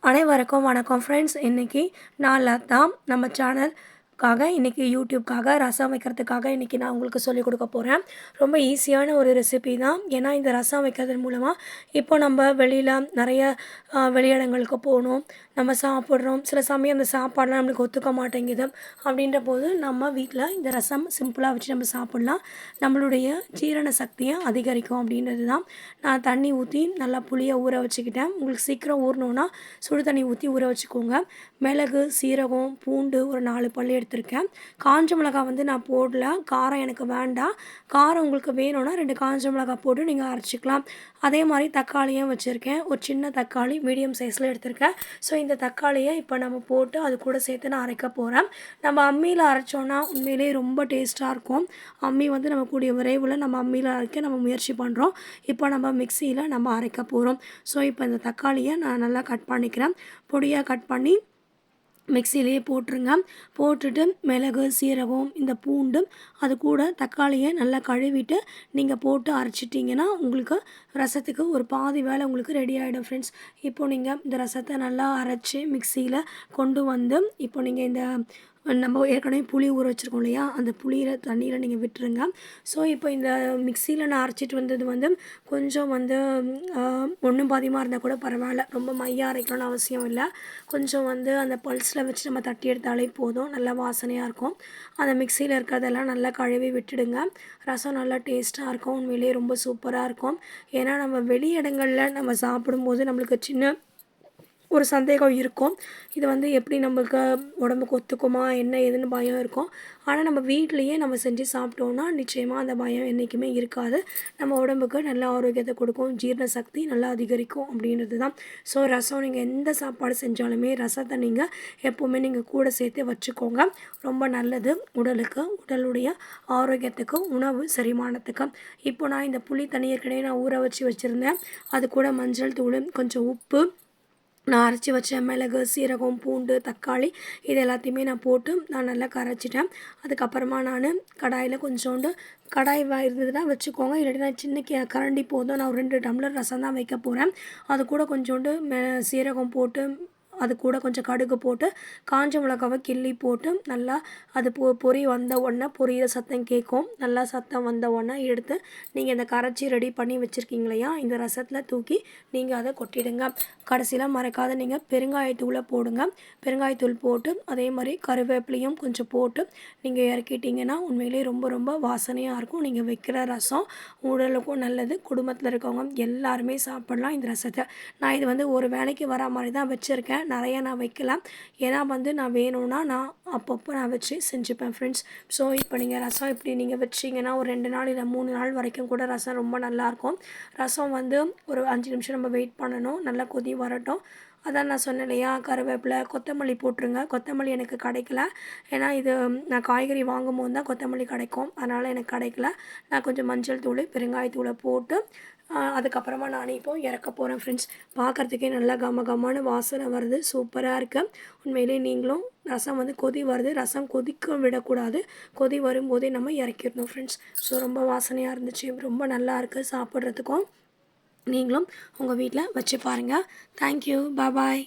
அனைவருக்கும் வணக்கம் ஃப்ரெண்ட்ஸ். இன்றைக்கி நான் லதா. நம்ம சேனலுக்காக இன்றைக்கி யூடியூப்காக ரசம் வைக்கிறதுக்காக இன்றைக்கி நான் உங்களுக்கு சொல்லிக் கொடுக்க போகிறேன். ரொம்ப ஈஸியான ஒரு ரெசிபி தான். ஏன்னா இந்த ரசம் வைக்கிறதன் மூலமாக இப்போ நம்ம வெளியில் நிறைய வெளியிடங்களுக்கு போகணும், நம்ம சாப்பிட்றோம். சில சமயம் அந்த சாப்பாடெலாம் நம்மளுக்கு ஒத்துக்க மாட்டேங்குது. அப்படின்ற போது நம்ம வீட்டில் இந்த ரசம் சிம்பிளாக வச்சு நம்ம சாப்பிட்லாம். நம்மளுடைய ஜீரண சக்தியை அதிகரிக்கும் அப்படின்றது தான். நான் தண்ணி ஊற்றி நல்லா புளியை ஊற வச்சுக்கிட்டேன். உங்களுக்கு சீக்கிரம் ஊறணுன்னா சுடு தண்ணி ஊற்றி ஊற வச்சுக்கோங்க. மிளகு, சீரகம், பூண்டு ஒரு 4 பல் எடுத்திருக்கேன். காஞ்ச மிளகாய் வந்து நான் போடல, காரம் எனக்கு வேண்டாம். காரம் உங்களுக்கு வேணும்னா 2 காஞ்ச மிளகாய் போட்டு நீங்கள் அரைச்சிக்கலாம். அதே மாதிரி தக்காளியும் வச்சுருக்கேன். ஒரு சின்ன தக்காளி மீடியம் சைஸில் எடுத்திருக்கேன். ஸோ இந்த தக்காளியை இப்போ நம்ம போட்டு அது கூட சேர்த்து நான் அரைக்க போகிறேன். நம்ம அம்மியில் அரைச்சோன்னா உண்மையிலே ரொம்ப டேஸ்ட்டாக இருக்கும். அம்மி வந்து நம்ம கூடிய விரைவில் நம்ம அம்மியில் அரைக்க நம்ம முயற்சி பண்ணுறோம். இப்போ நம்ம மிக்சியில் நம்ம அரைக்க போகிறோம். ஸோ இப்போ இந்த தக்காளியை நான் நல்லா கட் பண்ணிக்கிறேன். பொடியாக கட் பண்ணி மிக்சியிலேயே போட்டுருங்க. போட்டுட்டு மிளகு, சீரகம், இந்த பூண்டு அது கூட தக்காளியை நல்லா கழுவிட்டு நீங்கள் போட்டு அரைச்சிட்டிங்கன்னா உங்களுக்கு ரசத்துக்கு ஒரு பாதி வேலை உங்களுக்கு ரெடி ஆகிடும் ஃப்ரெண்ட்ஸ். இப்போது நீங்கள் இந்த ரசத்தை நல்லா அரைச்சி மிக்சியில் கொண்டு வந்து இப்போ நீங்கள் இந்த நம்ம ஏற்கனவே புளி ஊற வச்சுருக்கோம் இல்லையா, அந்த புளியில் தண்ணியில் நீங்கள் விட்டுருங்க. ஸோ இப்போ இந்த மிக்சியில் நான் அரைச்சிட்டு வந்தது வந்து கொஞ்சம் வந்து ஒன்றும் பாதியமாக இருந்தால் கூட பரவாயில்ல, ரொம்ப மையாக அரைக்கணும்னு அவசியம் இல்லை. கொஞ்சம் வந்து அந்த பல்ஸில் வச்சு நம்ம தட்டி எடுத்தாலே போதும், நல்லா வாசனையாக இருக்கும். அந்த மிக்சியில் இருக்கிறதெல்லாம் நல்லா கழுவி விட்டுடுங்க. ரசம் நல்லா டேஸ்ட்டாக இருக்கும். உண்மையிலேயே ரொம்ப சூப்பராக இருக்கும். ஏன்னா நம்ம வெளி இடங்களில் நம்ம சாப்பிடும்போது நம்மளுக்கு சின்ன ஒரு சந்தேகம் இருக்கும். இது வந்து எப்படி நம்மளுக்கு உடம்புக்கு ஒத்துக்குமா என்ன ஏதுன்னு பயம் இருக்கும். ஆனால் நம்ம வீட்லேயே நம்ம செஞ்சு சாப்பிட்டோன்னா நிச்சயமாக அந்த பயம் என்றைக்குமே இருக்காது. நம்ம உடம்புக்கு நல்ல ஆரோக்கியத்தை கொடுக்கும், ஜீரண சக்தி நல்லா அதிகரிக்கும் அப்படின்றது தான். ஸோ ரசம் நீங்கள் எந்த சாப்பாடு செஞ்சாலுமே ரசத்தை நீங்கள் எப்போவுமே நீங்கள் கூட சேர்த்து வச்சுக்கோங்க. ரொம்ப நல்லது உடலுக்கு, உடலுடைய ஆரோக்கியத்துக்கு, உணவு செரிமானத்துக்கு. இப்போ நான் இந்த புளி தண்ணி ஏற்கனவே நான் ஊற வச்சுருந்தேன். அது கூட மஞ்சள் தூள், கொஞ்சம் உப்பு, நான் அரைச்சி வச்ச மிளகு, சீரகம், பூண்டு, தக்காளி இது எல்லாத்தையுமே நான் போட்டு நான் நல்லா கரைச்சிட்டேன். அதுக்கப்புறமா நான் கடாயில் கொஞ்சோண்டு கடாய் இருந்ததுன்னா வச்சுக்கோங்க, இல்லாட்டினா சின்ன கரண்டி போதும். நான் ஒரு 2 டம்ளர் ரசம் தான் வைக்க போகிறேன். அது கூட கொஞ்சோண்டு சீரகம் போட்டு, அது கூட கொஞ்சம் கடுகு போட்டு, காஞ்ச மிளகாவை கிள்ளி போட்டு நல்லா அது பொரி வந்த உடனே பொரியிற சத்தம் கேட்கும். நல்லா சத்தம் வந்த உடனே எடுத்து நீங்கள் இந்த கரைச்சி ரெடி பண்ணி வச்சுருக்கீங்க இல்லையா, இந்த ரசத்தில் தூக்கி நீங்கள் அதை கொட்டிடுங்க. கடைசியில் மறக்காத நீங்கள் பெருங்காயத்தூளை போடுங்க. பெருங்காயத்தூள் போட்டு அதே மாதிரி கருவேப்பிலையும் கொஞ்சம் போட்டு நீங்கள் இறக்கிட்டிங்கன்னா உண்மையிலே ரொம்ப ரொம்ப வாசனையாக இருக்கும். நீங்கள் வைக்கிற ரசம் உடலுக்கும் நல்லது. குடும்பத்தில் இருக்கவங்க எல்லாருமே சாப்பிட்லாம் இந்த ரசத்தை. நான் இது வந்து ஒரு வேலைக்கு வர மாதிரி தான் வச்சுருக்கேன். நிறைய நான் வைக்கல. ஏன்னா வந்து நான் வேணும்னா நான் அப்பப்போ நான் வச்சு செஞ்சுப்பேன் ஃப்ரெண்ட்ஸ். ஸோ இப்போ நீங்கள் ரசம் இப்படி நீங்கள் வச்சிங்கன்னா ஒரு 2 நாள் இல்லை 3 நாள் வரைக்கும் கூட ரசம் ரொம்ப நல்லாயிருக்கும். ரசம் வந்து ஒரு 5 நிமிஷம் நம்ம வெயிட் பண்ணணும், நல்லா கொதி வரட்டும். அதான் நான் சொன்னேன் இல்லையா, கருவேப்பிலை, கொத்தமல்லி போட்டுருங்க. கொத்தமல்லி எனக்கு கிடைக்கல. ஏன்னா இது நான் காய்கறி வாங்கும்போது தான் கொத்தமல்லி கிடைக்கும், அதனால் எனக்கு கிடைக்கல. நான் கொஞ்சம் மஞ்சள் தூள், பெருங்காயத்தூளை போட்டு அதுக்கப்புறமா நான் இப்போது இறக்க போகிறேன் ஃப்ரெண்ட்ஸ். பார்க்குறதுக்கே நல்லா கமகமான வாசனை வருது, சூப்பராக இருக்குது. உண்மையிலே நீங்களும் ரசம் வந்து கொதி வருது, ரசம் கொதிக்க விடக்கூடாது. கொதி வரும்போதே நம்ம இறக்கிடணும் ஃப்ரெண்ட்ஸ். ஸோ ரொம்ப வாசனையாக இருந்துச்சு, ரொம்ப நல்லா இருக்குது சாப்பிட்றதுக்கும். நீங்களும் உங்கள் வீட்டில் வச்சு பாருங்கள். தேங்க்யூ, பாய்.